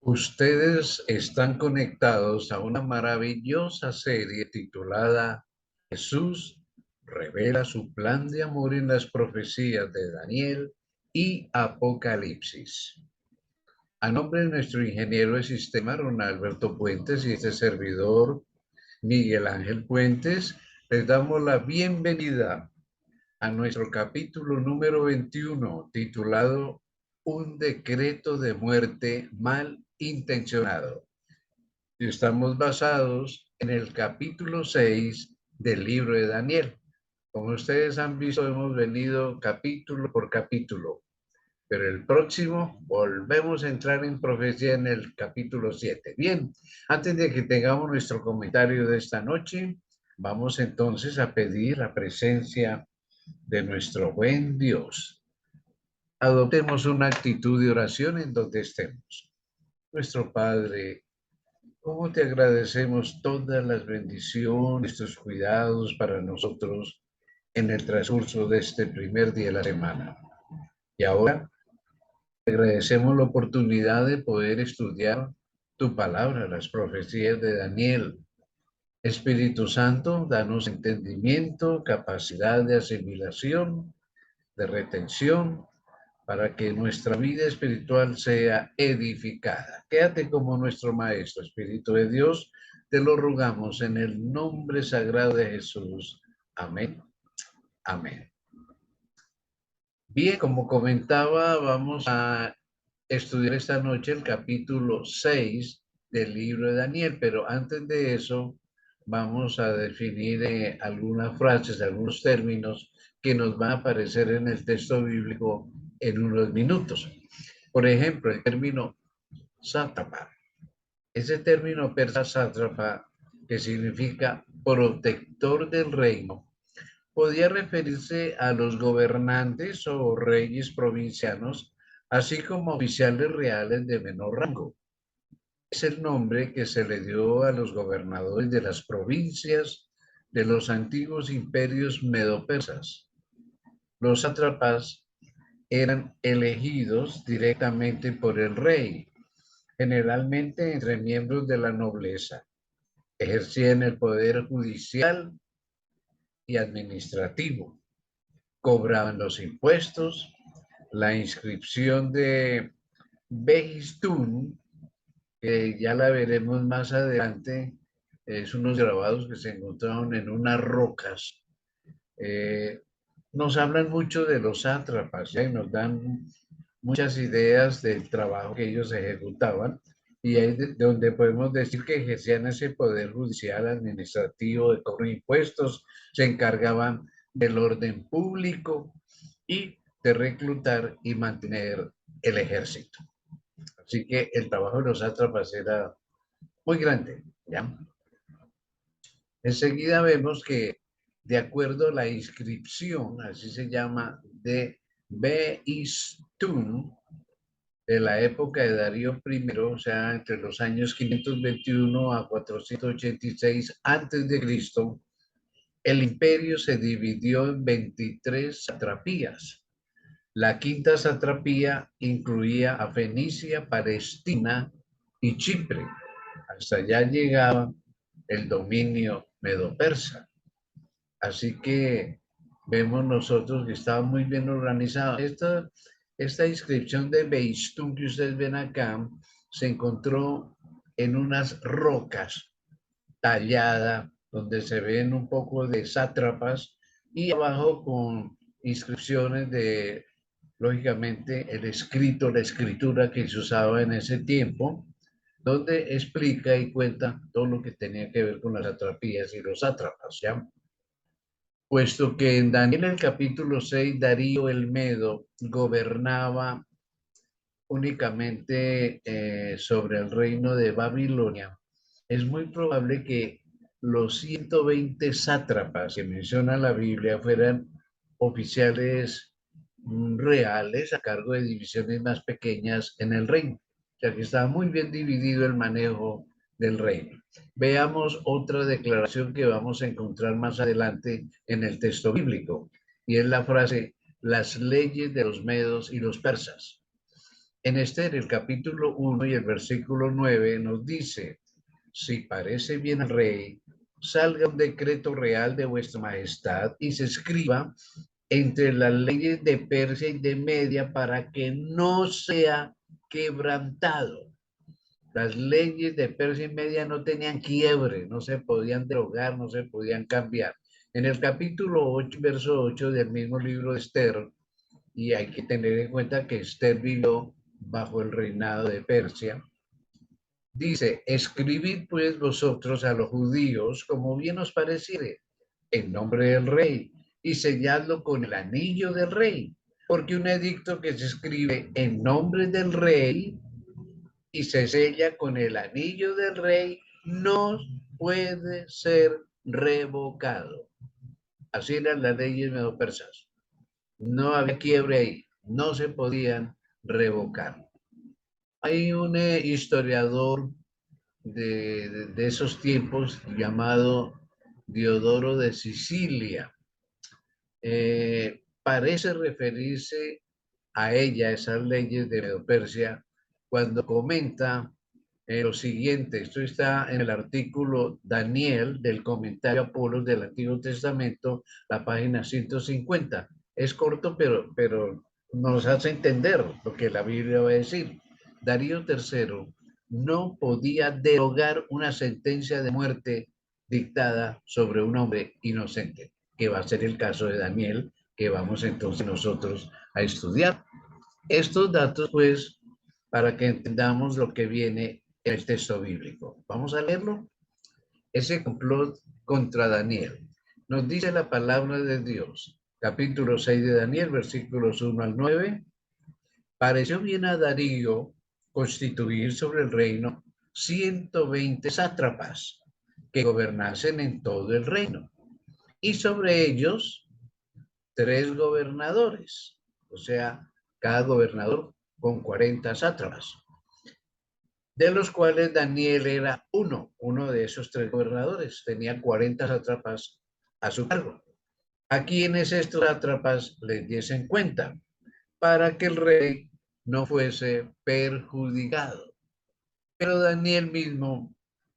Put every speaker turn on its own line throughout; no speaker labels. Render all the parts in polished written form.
Ustedes están conectados a una maravillosa serie titulada Jesús revela su plan de amor en las profecías de Daniel y Apocalipsis. A nombre de nuestro ingeniero de sistema, Ronalberto Puentes, y este servidor, Miguel Ángel Puentes, les damos la bienvenida a nuestro capítulo número 21, titulado Un decreto de muerte mal intencionado. Y estamos basados en el capítulo 6 del libro de Daniel. Como ustedes han visto, hemos venido capítulo por capítulo, pero el próximo volvemos a entrar en profecía en el capítulo 7. Bien, antes de que tengamos nuestro comentario de esta noche, vamos entonces a pedir la presencia de nuestro buen Dios. Adoptemos una actitud de oración en donde estemos. Nuestro Padre, ¿cómo te agradecemos todas las bendiciones, tus cuidados para nosotros en el transcurso de este primer día de la semana? Y ahora te agradecemos la oportunidad de poder estudiar tu palabra, las profecías de Daniel. Espíritu Santo, danos entendimiento, capacidad de asimilación, de retención, para que nuestra vida espiritual sea edificada. Quédate como nuestro Maestro, Espíritu de Dios, te lo rogamos en el nombre sagrado de Jesús. Amén. Amén. Bien, como comentaba, vamos a estudiar esta noche el capítulo 6 del libro de Daniel, pero antes de eso vamos a definir algunas frases, algunos términos que nos van a aparecer en el texto bíblico en unos minutos. Por ejemplo, el término sátrapa. Ese término persa sátrapa, que significa protector del reino, podía referirse a los gobernantes o reyes provincianos, así como oficiales reales de menor rango. Es el nombre que se le dio a los gobernadores de las provincias de los antiguos imperios medo-persas. Los sátrapas eran elegidos directamente por el rey, generalmente entre miembros de la nobleza. Ejercían el poder judicial y administrativo, cobraban los impuestos, la inscripción de Behistún, que ya la veremos más adelante, es unos grabados que se encontraron en unas rocas. Eh, Nos hablan mucho de los sátrapas, y nos dan muchas ideas del trabajo que ellos ejecutaban, y ahí donde podemos decir que ejercían ese poder judicial, administrativo, de cobro de impuestos, se encargaban del orden público y de reclutar y mantener el ejército. Así que el trabajo de los sátrapas era muy grande, ¿ya? Enseguida vemos que, de acuerdo a la inscripción, así se llama, de Behistún, de la época de Darío I, o sea, entre los años 521 a 486 antes de Cristo, el imperio se dividió en 23 satrapías. La quinta satrapía incluía a Fenicia, Palestina y Chipre. Hasta allá llegaba el dominio medo-persa. Así que vemos nosotros que estaba muy bien organizado. Esta inscripción de Behistún que ustedes ven acá se encontró en unas rocas talladas donde se ven un poco de sátrapas y abajo con inscripciones de, lógicamente, el escrito, la escritura que se usaba en ese tiempo, donde explica y cuenta todo lo que tenía que ver con las satrapías y los sátrapas, ¿ya? Puesto que en Daniel el capítulo 6, Darío el Medo gobernaba únicamente sobre el reino de Babilonia, es muy probable que los 120 sátrapas que menciona la Biblia fueran oficiales reales a cargo de divisiones más pequeñas en el reino. O sea que estaba muy bien dividido el manejo del reino. Veamos otra declaración que vamos a encontrar más adelante en el texto bíblico, y es la frase, las leyes de los medos y los persas. En Esther, el capítulo 1 y el versículo 9 nos dice, si parece bien al rey, salga un decreto real de vuestra majestad y se escriba entre las leyes de Persia y de Media para que no sea quebrantado. Las leyes de Persia y Media no tenían quiebre, no se podían derogar, no se podían cambiar. En el capítulo 8, verso 8 del mismo libro de Esther, y hay que tener en cuenta que Esther vivió bajo el reinado de Persia, dice, escribid pues vosotros a los judíos como bien os pareciere, en nombre del rey, y selladlo con el anillo del rey, porque un edicto que se escribe en nombre del rey y se sella con el anillo del rey no puede ser revocado. Así eran las leyes medo-persas. No había quiebre ahí, no se podían revocar. Hay un historiador de esos tiempos llamado Diodoro de Sicilia. Parece referirse a ella, esas leyes de Medo-Persia, cuando comenta lo siguiente. Esto está en el artículo Daniel del comentario Apolos del Antiguo Testamento, la página 150. Es corto, pero nos hace entender lo que la Biblia va a decir. Darío III no podía derogar una sentencia de muerte dictada sobre un hombre inocente, que va a ser el caso de Daniel, que vamos entonces nosotros a estudiar. Estos datos, pues, para que entendamos lo que viene en el texto bíblico. Vamos a leerlo. Ese complot contra Daniel. Nos dice la palabra de Dios, capítulo 6 de Daniel, versículos 1 al 9. Pareció bien a Darío constituir sobre el reino 120 sátrapas que gobernasen en todo el reino, y sobre ellos 3 gobernadores, o sea, cada gobernador con 40 sátrapas, de los cuales Daniel era uno de esos 3 gobernadores, tenía 40 sátrapas a su cargo. A quienes estos sátrapas les diesen cuenta, para que el rey no fuese perjudicado. Pero Daniel mismo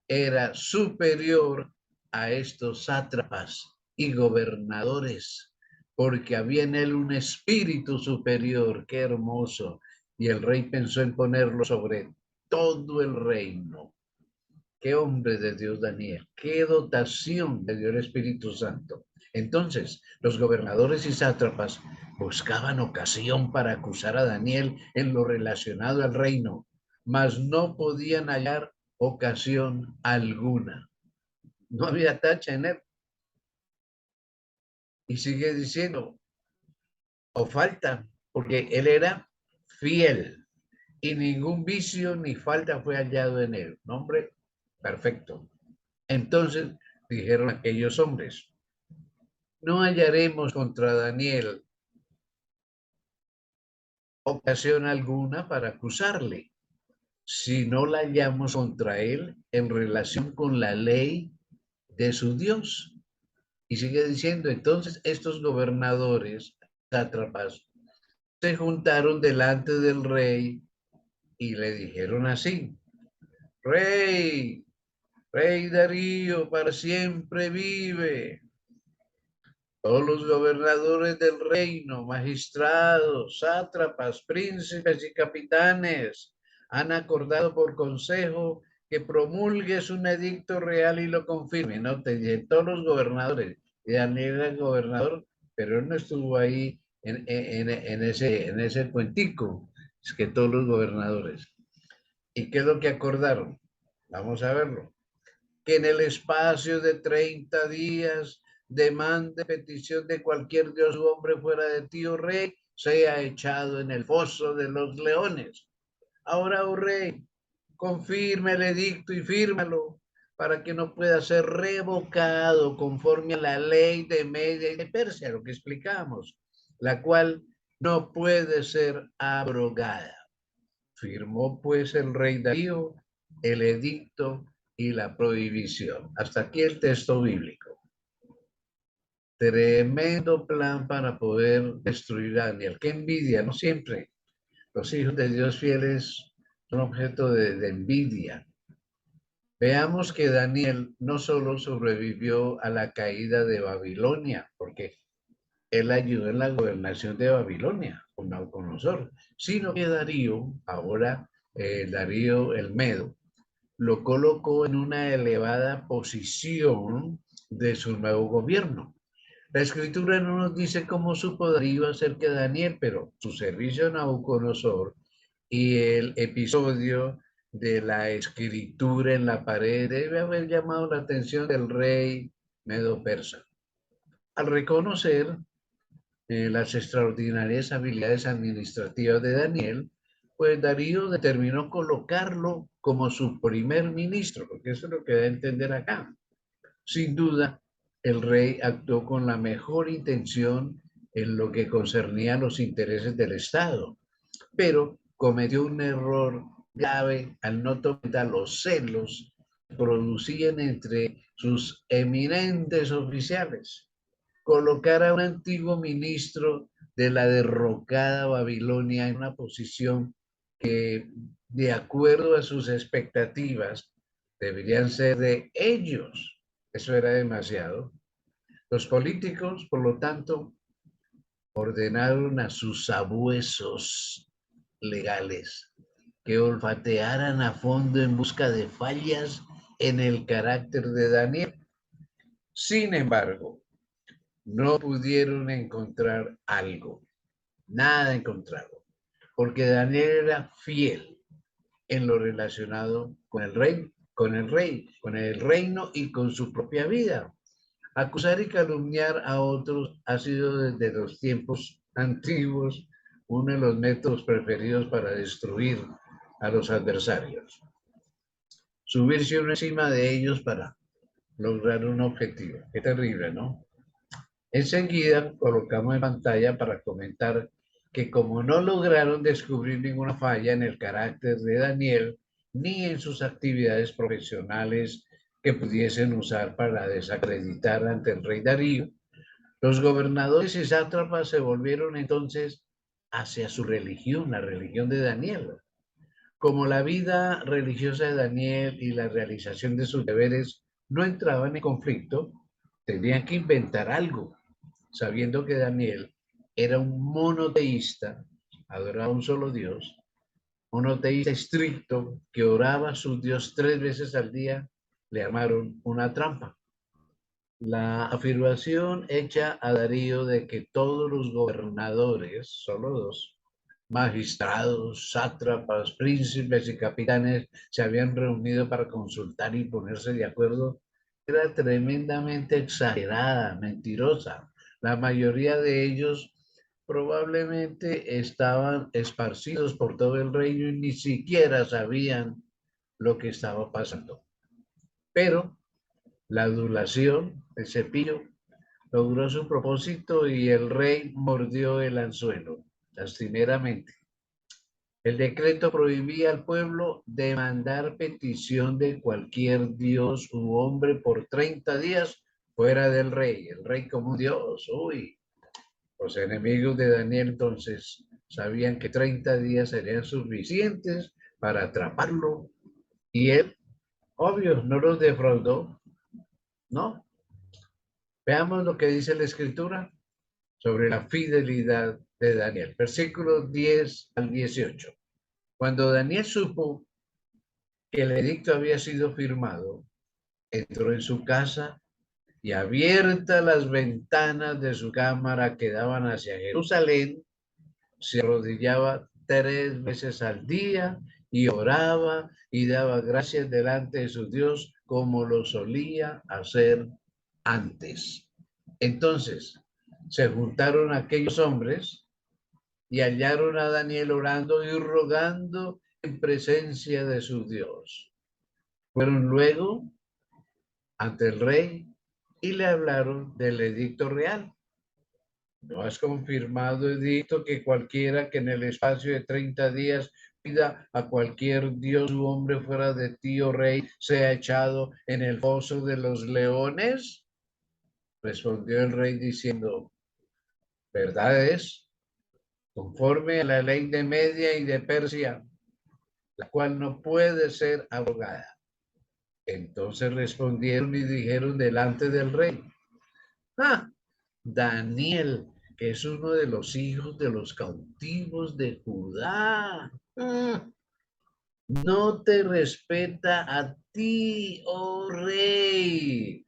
era superior a estos sátrapas y gobernadores, porque había en él un espíritu superior, qué hermoso, y el rey pensó en ponerlo sobre todo el reino. Qué hombre de Dios Daniel, qué dotación le dio el Espíritu Santo. Entonces, los gobernadores y sátrapas buscaban ocasión para acusar a Daniel en lo relacionado al reino, mas no podían hallar ocasión alguna. No había tacha en él. Y sigue diciendo, o falta, porque él era fiel y ningún vicio ni falta fue hallado en él. Nombre perfecto. Entonces dijeron aquellos hombres, no hallaremos contra Daniel ocasión alguna para acusarle, si no la hallamos contra él en relación con la ley de su Dios. Y sigue diciendo, entonces estos gobernadores, sátrapas, se juntaron delante del rey y le dijeron así, rey, rey Darío, para siempre vive. Todos los gobernadores del reino, magistrados, sátrapas, príncipes y capitanes han acordado por consejo que promulgues un edicto real y lo confirme. No te dije, todos los gobernadores. Y Daniel era el gobernador, pero él no estuvo ahí en ese cuentico. Es que todos los gobernadores. ¿Y qué es lo que acordaron? Vamos a verlo. Que en el espacio de 30 días demande petición de cualquier dios u hombre fuera de ti, oh rey, sea echado en el foso de los leones. Ahora, oh rey, confirme el edicto y fírmalo para que no pueda ser revocado conforme a la ley de Media y de Persia, lo que explicamos, la cual no puede ser abrogada. Firmó pues el rey Darío el edicto y la prohibición. Hasta aquí el texto bíblico. Tremendo plan para poder destruir a Daniel. Qué envidia, ¿no? Siempre los hijos de Dios fieles son objeto de envidia. Veamos que Daniel no solo sobrevivió a la caída de Babilonia, porque él ayudó en la gobernación de Babilonia con Nabucodonosor, sino que Darío, ahora Darío el Medo, lo colocó en una elevada posición de su nuevo gobierno. La escritura no nos dice cómo supo Darío acerca de Daniel, pero su servicio a Nabucodonosor y el episodio de la escritura en la pared debe haber llamado la atención del rey medo-persa. Al reconocer las extraordinarias habilidades administrativas de Daniel, pues Darío determinó colocarlo como su primer ministro, porque eso es lo que da a entender acá. Sin duda, el rey actuó con la mejor intención en lo que concernía a los intereses del Estado, pero cometió un error grave al no tomar los celos que producían entre sus eminentes oficiales. Colocar a un antiguo ministro de la derrocada Babilonia en una posición que, de acuerdo a sus expectativas, deberían ser de ellos. Eso era demasiado. Los políticos, por lo tanto, ordenaron a sus sabuesos legales que olfatearan a fondo en busca de fallas en el carácter de Daniel. Sin embargo, no pudieron encontrar algo, nada encontraron, porque Daniel era fiel en lo relacionado con el rey, con el reino y con su propia vida. Acusar y calumniar a otros ha sido desde los tiempos antiguos uno de los métodos preferidos para destruir a los adversarios. Subirse uno encima de ellos para lograr un objetivo. Qué terrible, ¿no? Enseguida colocamos en pantalla para comentar que como no lograron descubrir ninguna falla en el carácter de Daniel ni en sus actividades profesionales que pudiesen usar para desacreditar ante el rey Darío, los gobernadores y sátrapas se volvieron entonces hacia su religión, la religión de Daniel. Como la vida religiosa de Daniel y la realización de sus deberes no entraban en conflicto, tenían que inventar algo, sabiendo que Daniel era un monoteísta, adoraba a un solo Dios, monoteísta estricto que oraba a su Dios 3 veces al día, le armaron una trampa. La afirmación hecha a Darío de que todos los gobernadores, solo dos, magistrados, sátrapas, príncipes y capitanes se habían reunido para consultar y ponerse de acuerdo, era tremendamente exagerada, mentirosa. La mayoría de ellos probablemente estaban esparcidos por todo el reino y ni siquiera sabían lo que estaba pasando. Pero la adulación, el cepillo, logró su propósito y el rey mordió el anzuelo, lastimeramente. El decreto prohibía al pueblo demandar petición de cualquier dios u hombre por 30 días fuera del rey. El rey como un dios, uy. Los enemigos de Daniel entonces sabían que 30 días serían suficientes para atraparlo y él, obvio, no los defraudó, ¿no? Veamos lo que dice la escritura sobre la fidelidad de Daniel. Versículos 10 al 18. Cuando Daniel supo que el edicto había sido firmado, entró en su casa y abiertas las ventanas de su cámara que daban hacia Jerusalén, se arrodillaba 3 veces al día y oraba y daba gracias delante de su Dios como lo solía hacer antes. Entonces se juntaron aquellos hombres y hallaron a Daniel orando y rogando en presencia de su Dios. Fueron luego ante el rey y le hablaron del edicto real. ¿No has confirmado, edicto, que cualquiera que en el espacio de 30 días pida a cualquier dios u hombre fuera de ti, oh rey, sea echado en el foso de los leones? Respondió el rey diciendo, verdad es, conforme a la ley de Media y de Persia, la cual no puede ser abrogada. Entonces respondieron y dijeron delante del rey, ah, Daniel, que es uno de los hijos de los cautivos de Judá, no te respeta a ti, oh rey,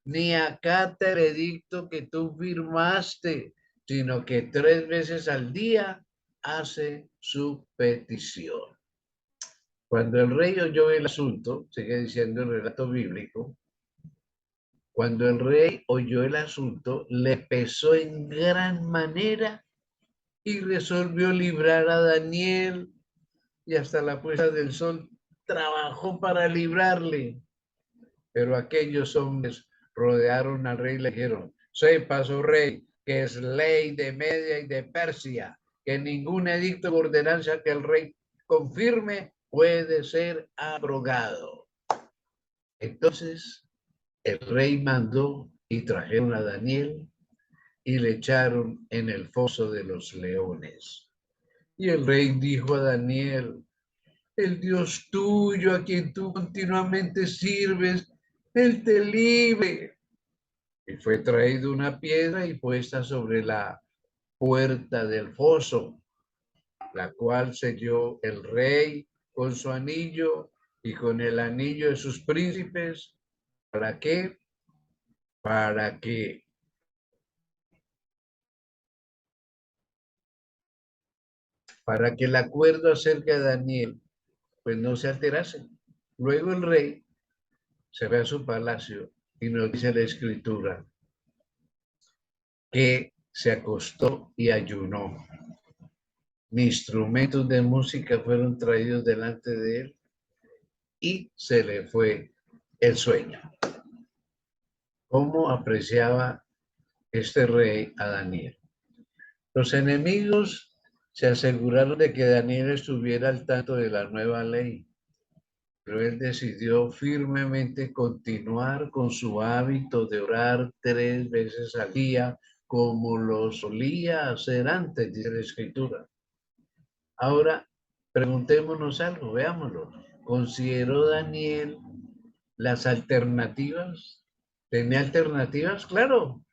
ni acata el edicto que tú firmaste, sino que 3 veces al día hace su petición. Cuando el rey oyó el asunto, sigue diciendo el relato bíblico, cuando el rey oyó el asunto, le pesó en gran manera y resolvió librar a Daniel, y hasta la puesta del sol trabajó para librarle. Pero aquellos hombres rodearon al rey y le dijeron, sepas, oh rey, que es ley de Media y de Persia, que ningún edicto o ordenanza que el rey confirme puede ser abrogado. Entonces el rey mandó y trajeron a Daniel y le echaron en el foso de los leones. Y el rey dijo a Daniel, el Dios tuyo a quien tú continuamente sirves, él te libre. Y fue traído una piedra y puesta sobre la puerta del foso, la cual selló el rey con su anillo y con el anillo de sus príncipes. ¿Para qué? Para que el acuerdo acerca de Daniel pues no se alterase. Luego el rey se ve a su palacio y nos dice la escritura que se acostó y ayunó. Instrumentos de música fueron traídos delante de él y se le fue el sueño. ¿Cómo apreciaba este rey a Daniel? Los enemigos se aseguraron de que Daniel estuviera al tanto de la nueva ley, pero él decidió firmemente continuar con su hábito de orar 3 veces al día, como lo solía hacer antes, dice la Escritura. Ahora, preguntémonos algo, veámoslo. ¿Consideró Daniel las alternativas? ¿Tenía alternativas? Claro.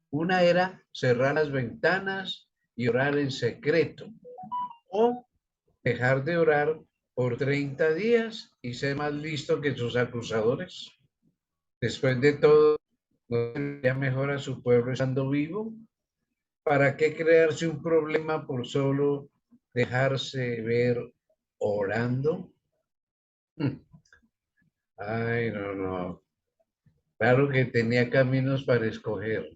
Una era cerrar las ventanas y orar en secreto, o dejar de orar por 30 días y ser más listo que sus acusadores. Después de todo, ¿no sería mejor a su pueblo estando vivo? ¿Para qué crearse un problema por solo dejarse ver orando? Ay, no, no. Claro que tenía caminos para escoger.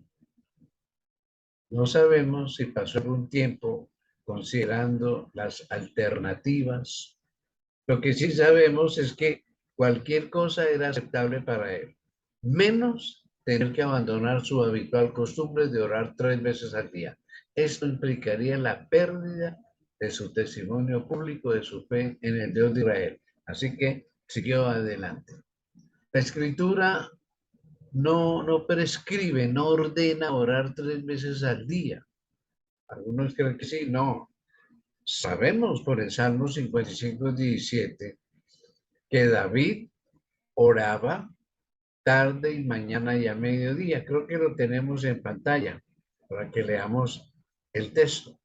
No sabemos si pasó algún tiempo considerando las alternativas. Lo que sí sabemos es que cualquier cosa era aceptable para él, menos tener que abandonar su habitual costumbre de orar 3 veces al día. Esto implicaría la pérdida de su testimonio público de su fe en el Dios de Israel. Así que siguió adelante. La escritura no prescribe, no ordena orar 3 veces al día. Algunos creen que sí, no. Sabemos por el Salmo 55:17 que David oraba tarde y mañana y a mediodía. Creo que lo tenemos en pantalla para que leamos el texto.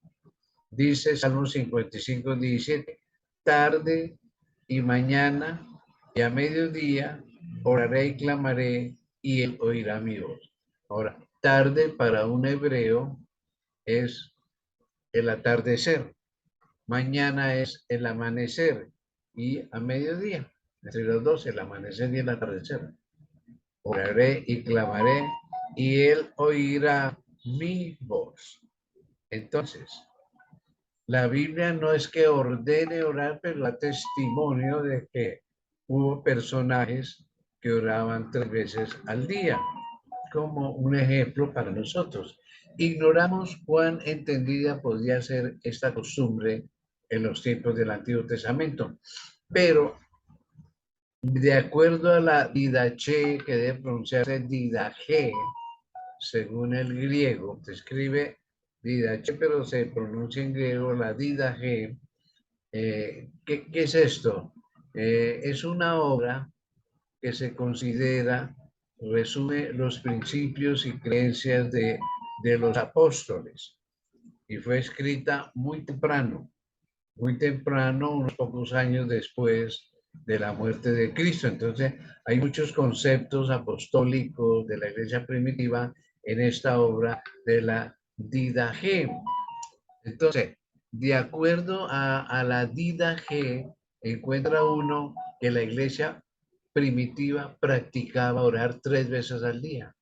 Dice Salmo 55:17, tarde y mañana y a mediodía oraré y clamaré y él oirá mi voz. Ahora, tarde para un hebreo es el atardecer, mañana es el amanecer y a mediodía, entre los dos, el amanecer y el atardecer. Oraré y clamaré y él oirá mi voz. Entonces, la Biblia no es que ordene orar, pero da testimonio de que hubo personajes que oraban 3 veces al día, como un ejemplo para nosotros. Ignoramos cuán entendida podía ser esta costumbre en los tiempos del Antiguo Testamento. Pero de acuerdo a la didache, que debe pronunciarse didache, según el griego, se escribe didache, pero se pronuncia en griego la didache. ¿Qué es esto? Es una obra que se considera, resume los principios y creencias de los apóstoles, y fue escrita muy temprano, unos pocos años después de la muerte de Cristo. Entonces, hay muchos conceptos apostólicos de la iglesia primitiva en esta obra de la Didache. Entonces, de acuerdo a la Didache, encuentra uno que la iglesia primitiva practicaba orar 3 veces al día.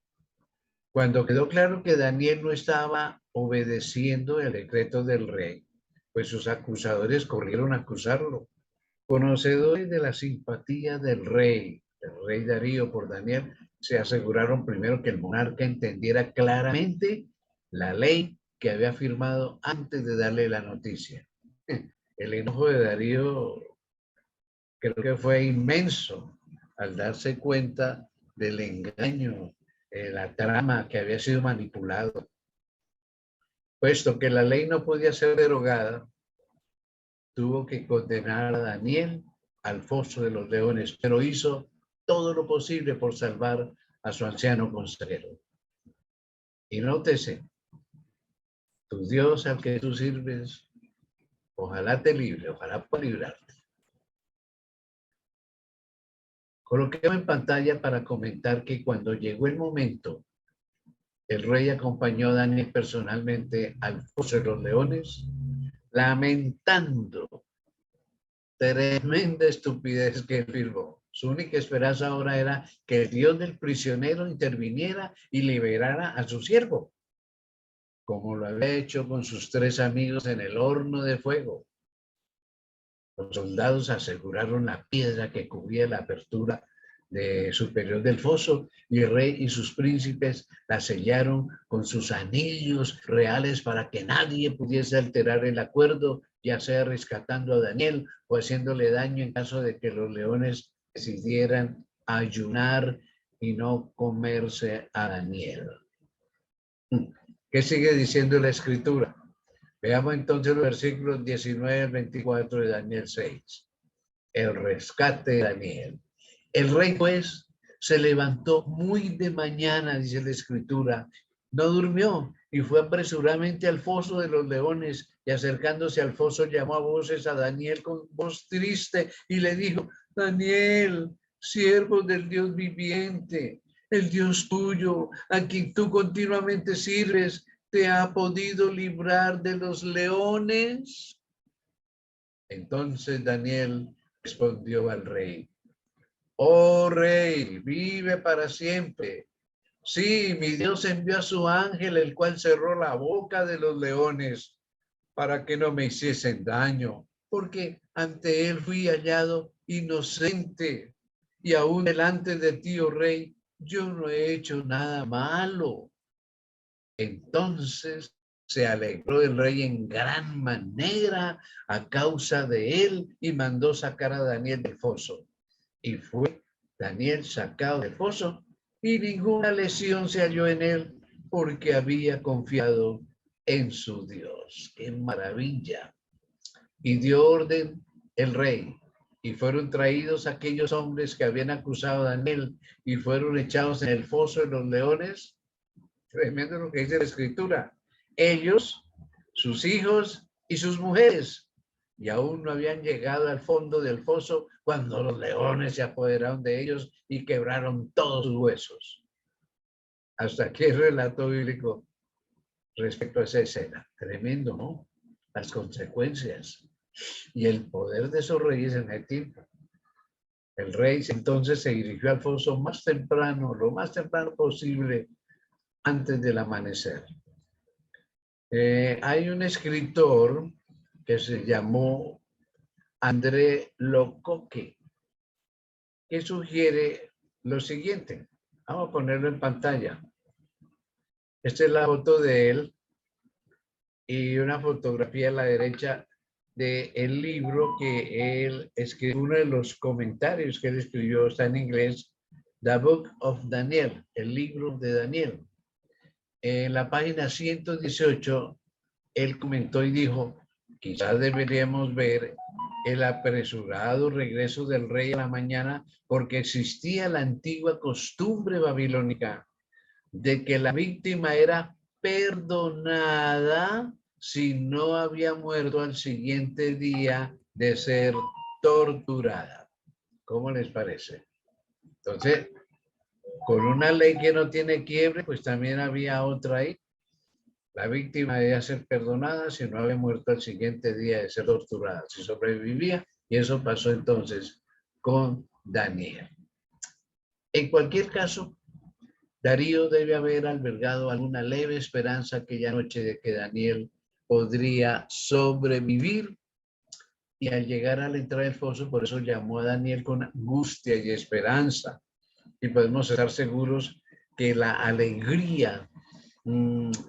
Cuando quedó claro que Daniel no estaba obedeciendo el decreto del rey, pues sus acusadores corrieron a acusarlo. Conocedores de la simpatía del rey Darío por Daniel, se aseguraron primero que el monarca entendiera claramente la ley que había firmado antes de darle la noticia. El enojo de Darío creo que fue inmenso al darse cuenta del engaño, la trama que había sido manipulado. Puesto que la ley no podía ser derogada, tuvo que condenar a Daniel al foso de los leones, pero hizo todo lo posible por salvar a su anciano consejero. Y nótese, tu Dios al que tú sirves, ojalá te libre, ojalá pueda librarte. Coloquemos en pantalla para comentar que cuando llegó el momento, el rey acompañó a Daniel personalmente al foso de los leones, lamentando tremenda estupidez que firmó. Su única esperanza ahora era que el Dios del prisionero interviniera y liberara a su siervo, como lo había hecho con sus 3 amigos en el horno de fuego. Los soldados aseguraron la piedra que cubría la apertura superior del foso, y el rey y sus príncipes la sellaron con sus anillos reales para que nadie pudiese alterar el acuerdo, ya sea rescatando a Daniel o haciéndole daño en caso de que los leones decidieran ayunar y no comerse a Daniel. ¿Qué sigue diciendo la escritura? Veamos entonces los versículos 19 al 24 de Daniel 6. El rescate de Daniel. El rey, pues, se levantó muy de mañana, dice la escritura, no durmió y fue apresuradamente al foso de los leones, y acercándose al foso llamó a voces a Daniel con voz triste y le dijo: Daniel, siervo del Dios viviente, el Dios tuyo, a quien tú continuamente sirves, ¿te ha podido librar de los leones? Entonces Daniel respondió al rey: Oh rey, vive para siempre. Sí, mi Dios envió a su ángel, el cual cerró la boca de los leones para que no me hiciesen daño, porque ante él fui hallado inocente, y aún delante de ti, oh rey, yo no he hecho nada malo. Entonces se alegró el rey en gran manera a causa de él, y mandó sacar a Daniel del foso. Y fue Daniel sacado del foso, y ninguna lesión se halló en él, porque había confiado en su Dios. ¡Qué maravilla! Y dio orden el rey, y fueron traídos aquellos hombres que habían acusado a Daniel, y fueron echados en el foso de los leones. Tremendo lo que dice la escritura. Ellos, sus hijos y sus mujeres, y aún no habían llegado al fondo del foso cuando los leones se apoderaron de ellos y quebraron todos sus huesos. Hasta aquí el relato bíblico respecto a esa escena. Tremendo, ¿no? Las consecuencias y el poder de esos reyes en el tiempo. El rey entonces se dirigió al foso más temprano, lo más temprano posible, antes del amanecer. Hay un escritor que se llamó André Locoque, que sugiere lo siguiente. Vamos a ponerlo en pantalla. Esta es la foto de él, y una fotografía a la derecha del libro que él escribió, uno de los comentarios que él escribió está en inglés, The Book of Daniel, el libro de Daniel. En la página 118, él comentó y dijo, quizás deberíamos ver el apresurado regreso del rey a la mañana porque existía la antigua costumbre babilónica de que la víctima era perdonada si no había muerto al siguiente día de ser torturada. ¿Cómo les parece? Entonces, con una ley que no tiene quiebre, pues también había otra ahí. La víctima debía ser perdonada si no había muerto al siguiente día de ser torturada, si sobrevivía, y eso pasó entonces con Daniel. En cualquier caso, Darío debe haber albergado alguna leve esperanza aquella noche de que Daniel podría sobrevivir, y al llegar a la entrada del foso, por eso llamó a Daniel con angustia y esperanza. Y podemos estar seguros que la alegría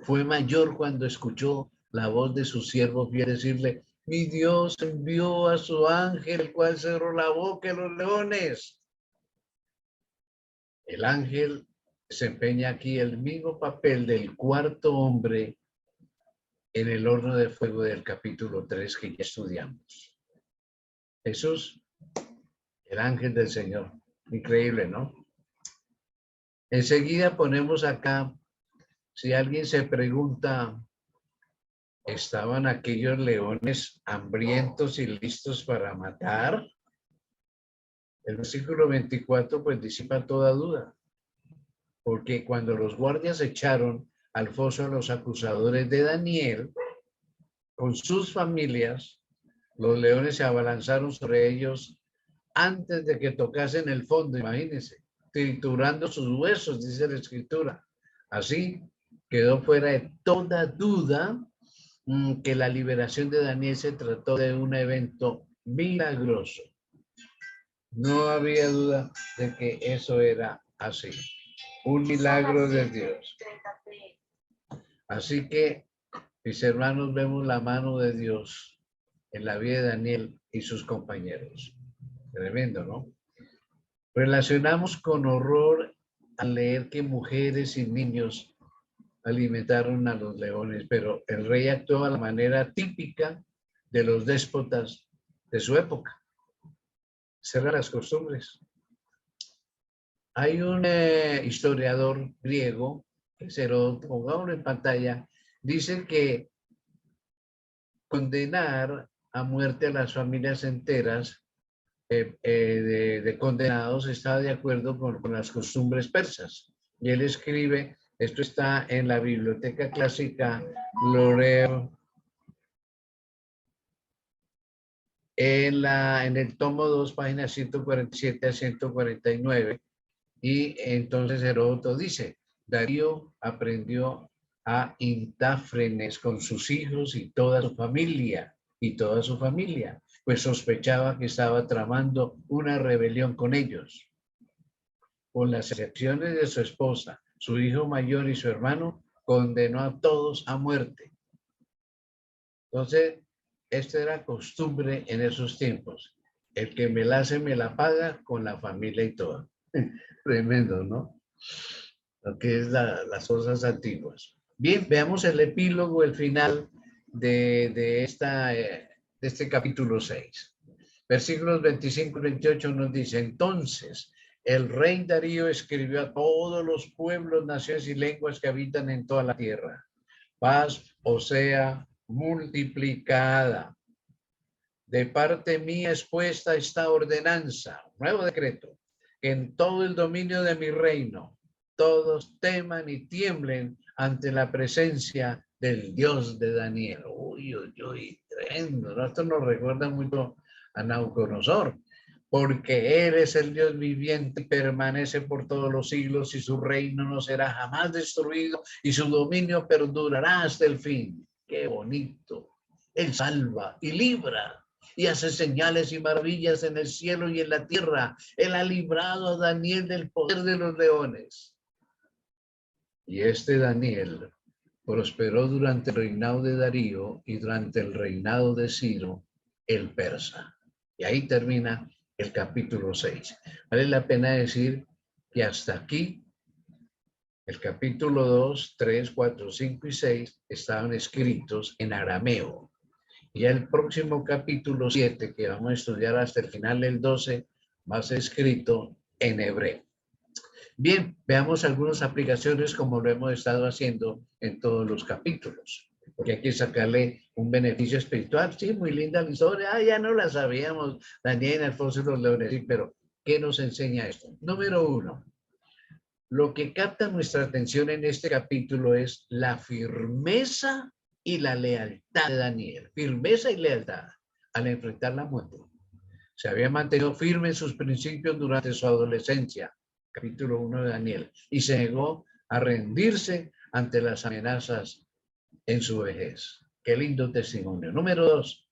fue mayor cuando escuchó la voz de su siervo fiel decirle, mi Dios envió a su ángel, el cual cerró la boca de los leones. El ángel desempeña aquí el mismo papel del cuarto hombre en el horno de fuego del capítulo 3 que ya estudiamos. Jesús, el ángel del Señor. Increíble, ¿no? Enseguida ponemos acá, si alguien se pregunta, ¿estaban aquellos leones hambrientos y listos para matar? El versículo 24 pues disipa toda duda, porque cuando los guardias echaron al foso a los acusadores de Daniel, con sus familias, los leones se abalanzaron sobre ellos antes de que tocasen el fondo, imagínense, triturando sus huesos, dice la escritura. Así quedó fuera de toda duda que la liberación de Daniel se trató de un evento milagroso. No había duda de que eso era así, un milagro de Dios. Así que, mis hermanos, vemos la mano de Dios en la vida de Daniel y sus compañeros. Tremendo, ¿no? Relacionamos con horror al leer que mujeres y niños alimentaron a los leones, pero el rey actuó a la manera típica de los déspotas de su época. Cerrar las costumbres. Hay un historiador griego, que se lo pongámoslo en pantalla, dice que condenar a muerte a las familias enteras de condenados está de acuerdo con las costumbres persas. Y él escribe, esto está en la Biblioteca Clásica Loreo, en el tomo 2, páginas 147 a 149, y entonces Heródoto dice, Darío aprendió a Intáfrenes con sus hijos y toda su familia, pues sospechaba que estaba tramando una rebelión con ellos. Con las excepciones de su esposa, su hijo mayor y su hermano, condenó a todos a muerte. Entonces, esta era costumbre en esos tiempos. El que me la hace, me la paga con la familia y todo. Tremendo, ¿no? Lo que es las cosas antiguas. Bien, veamos el epílogo, el final de este capítulo 6. Versículos 25 y 28 nos dice, entonces el rey Darío escribió a todos los pueblos, naciones y lenguas que habitan en toda la tierra. Paz os sea multiplicada. De parte mía es puesta esta ordenanza, nuevo decreto, que en todo el dominio de mi reino todos teman y tiemblen ante la presencia del Dios de Daniel. Uy, uy, uy, tremendo, ¿no? Esto nos recuerda mucho a Nabucodonosor, porque Él es el Dios viviente y permanece por todos los siglos y su reino no será jamás destruido y su dominio perdurará hasta el fin. Qué bonito. Él salva y libra y hace señales y maravillas en el cielo y en la tierra. Él ha librado a Daniel del poder de los leones. Y este Daniel prosperó durante el reinado de Darío y durante el reinado de Ciro el persa. Y ahí termina el capítulo 6. Vale la pena decir que hasta aquí el capítulo 2, 3, 4, 5 y 6 estaban escritos en arameo. Y el próximo capítulo 7, que vamos a estudiar hasta el final del 12, va a ser escrito en hebreo. Bien, veamos algunas aplicaciones como lo hemos estado haciendo en todos los capítulos, porque hay que sacarle un beneficio espiritual. Sí, muy linda la historia. Ya no la sabíamos, Daniel, Alfonso y los Leones, sí, pero ¿qué nos enseña esto? Número 1, lo que capta nuestra atención en este capítulo es la firmeza y la lealtad de Daniel. Firmeza y lealtad al enfrentar la muerte. Se había mantenido firme en sus principios durante su adolescencia, capítulo 1 de Daniel, y se negó a rendirse ante las amenazas en su vejez. Qué lindo testimonio. Número 2,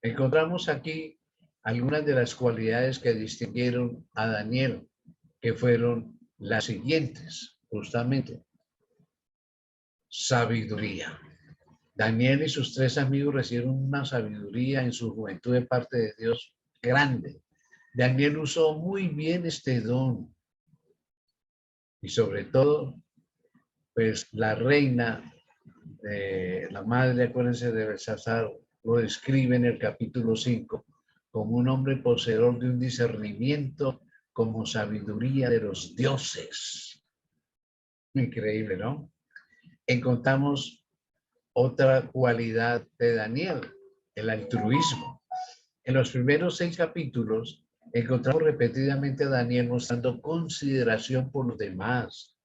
encontramos aquí algunas de las cualidades que distinguieron a Daniel, que fueron las siguientes, justamente. Sabiduría. Daniel y sus 3 amigos recibieron una sabiduría en su juventud de parte de Dios grande. Daniel usó muy bien este don. Y sobre todo, pues la reina, la madre, acuérdense de Belsasar, lo describe en el capítulo 5 como un hombre poseedor de un discernimiento como sabiduría de los dioses. Increíble, ¿no? Encontramos otra cualidad de Daniel, el altruismo. En los primeros 6 capítulos encontramos repetidamente a Daniel mostrando consideración por los demás.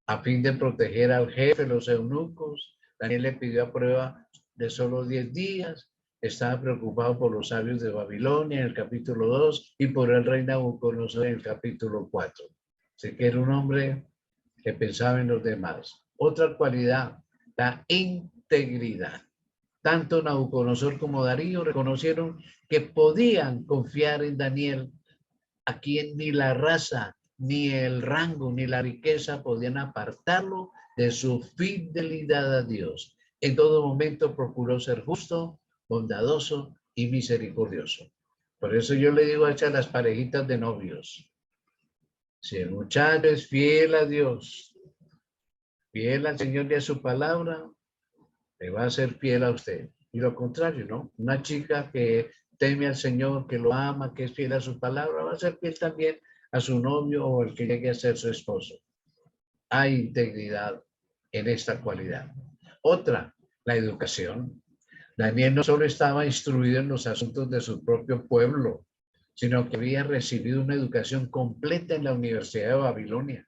A fin de proteger al jefe, los eunucos, Daniel le pidió a prueba de solo 10 días. Estaba preocupado por los sabios de Babilonia en el capítulo 2 y por el rey Nabucodonosor en el capítulo 4. Así que era un hombre que pensaba en los demás. Otra cualidad, la integridad. Tanto Nabucodonosor como Darío reconocieron que podían confiar en Daniel, a quien ni la raza, ni el rango, ni la riqueza podían apartarlo de su fidelidad a Dios. En todo momento procuró ser justo, bondadoso y misericordioso. Por eso yo le digo a las parejitas de novios, si el muchacho es fiel a Dios, fiel al Señor y a su palabra, le va a ser fiel a usted. Y lo contrario, ¿no? Una chica que teme al Señor, que lo ama, que es fiel a su palabra, va a ser fiel también a su novio o el que llegue a ser su esposo. Hay integridad en esta cualidad. Otra, la educación. Daniel no solo estaba instruido en los asuntos de su propio pueblo, sino que había recibido una educación completa en la Universidad de Babilonia.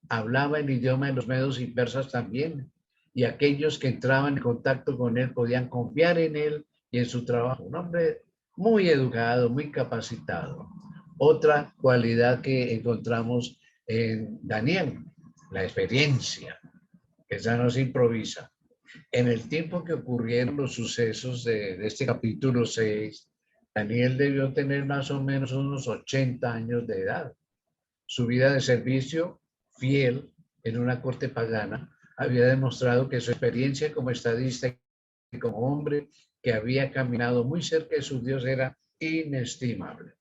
Hablaba el idioma de los medos y persas también, y aquellos que entraban en contacto con él podían confiar en él y en su trabajo. Un hombre muy educado, muy capacitado. Otra cualidad que encontramos en Daniel, la experiencia, que ya no se improvisa. En el tiempo que ocurrieron los sucesos de este capítulo 6, Daniel debió tener más o menos unos 80 años de edad. Su vida de servicio fiel en una corte pagana había demostrado que su experiencia como estadista y como hombre que había caminado muy cerca de su Dios era inestimable.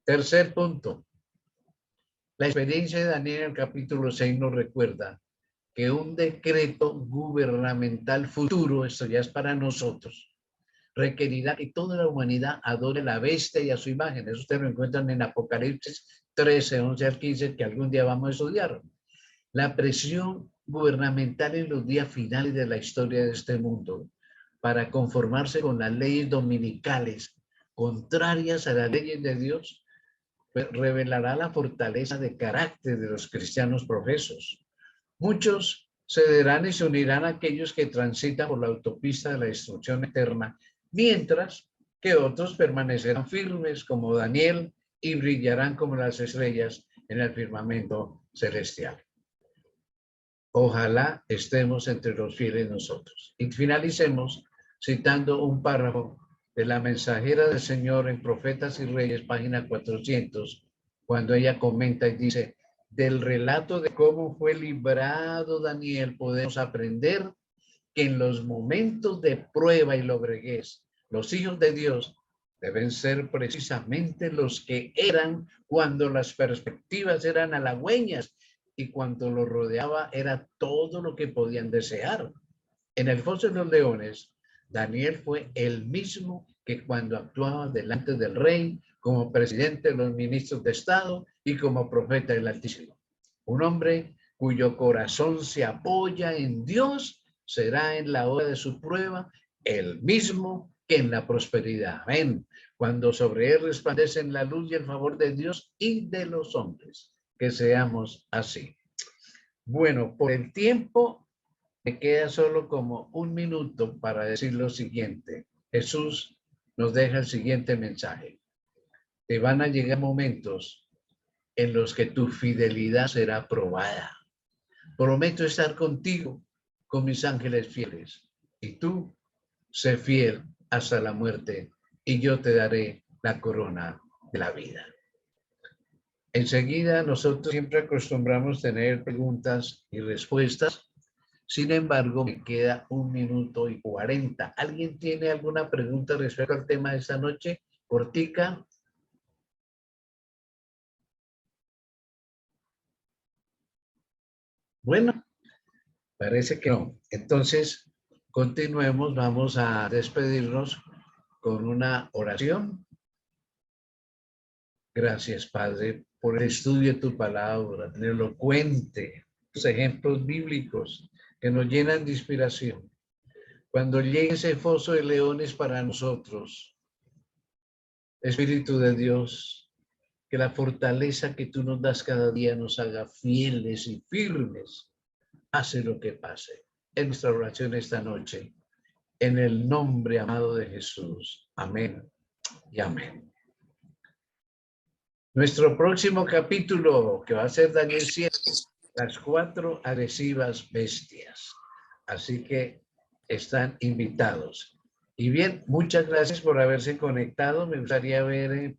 Tercer punto. La experiencia de Daniel en el capítulo 6 nos recuerda que un decreto gubernamental futuro, esto ya es para nosotros, requerirá que toda la humanidad adore a la bestia y a su imagen. Eso ustedes lo encuentran en Apocalipsis 13, 11 al 15, que algún día vamos a estudiar. La presión gubernamental en los días finales de la historia de este mundo para conformarse con las leyes dominicales contrarias a las leyes de Dios revelará la fortaleza de carácter de los cristianos profesos. Muchos cederán y se unirán a aquellos que transitan por la autopista de la destrucción eterna, mientras que otros permanecerán firmes como Daniel y brillarán como las estrellas en el firmamento celestial. Ojalá estemos entre los fieles nosotros. Y finalicemos citando un párrafo de la mensajera del Señor en Profetas y Reyes, página 400, cuando ella comenta y dice: del relato de cómo fue librado Daniel podemos aprender que en los momentos de prueba y lobreguez Los hijos de Dios deben ser precisamente los que eran cuando las perspectivas eran halagüeñas y cuando lo rodeaba era todo lo que podían desear. En el foso de los leones, Daniel fue el mismo que cuando actuaba delante del rey, como presidente de los ministros de Estado y como profeta del Altísimo. Un hombre cuyo corazón se apoya en Dios será en la hora de su prueba el mismo que en la prosperidad. Amén. Cuando sobre él resplandecen la luz y el favor de Dios y de los hombres. Que seamos así. Bueno, por el tiempo me queda solo como un minuto para decir lo siguiente. Jesús nos deja el siguiente mensaje. Te van a llegar momentos en los que tu fidelidad será probada. Prometo estar contigo con mis ángeles fieles. Y tú, sé fiel hasta la muerte, y yo te daré la corona de la vida. Enseguida, nosotros siempre acostumbramos tener preguntas y respuestas. Sin embargo, me queda 1 minuto y 40. ¿Alguien tiene alguna pregunta respecto al tema de esta noche? Cortica. Bueno, parece que no. Entonces, continuemos. Vamos a despedirnos con una oración. Gracias, Padre, por el estudio de tu palabra, tan elocuente, los ejemplos bíblicos que nos llenan de inspiración. Cuando llegue ese foso de leones para nosotros, Espíritu de Dios, que la fortaleza que tú nos das cada día nos haga fieles y firmes, pase lo que pase. En nuestra oración esta noche, en el nombre amado de Jesús. Amén y amén. Nuestro próximo capítulo, que va a ser Daniel 7, las 4 agresivas bestias. Así que están invitados. Y bien, muchas gracias por haberse conectado. Me gustaría ver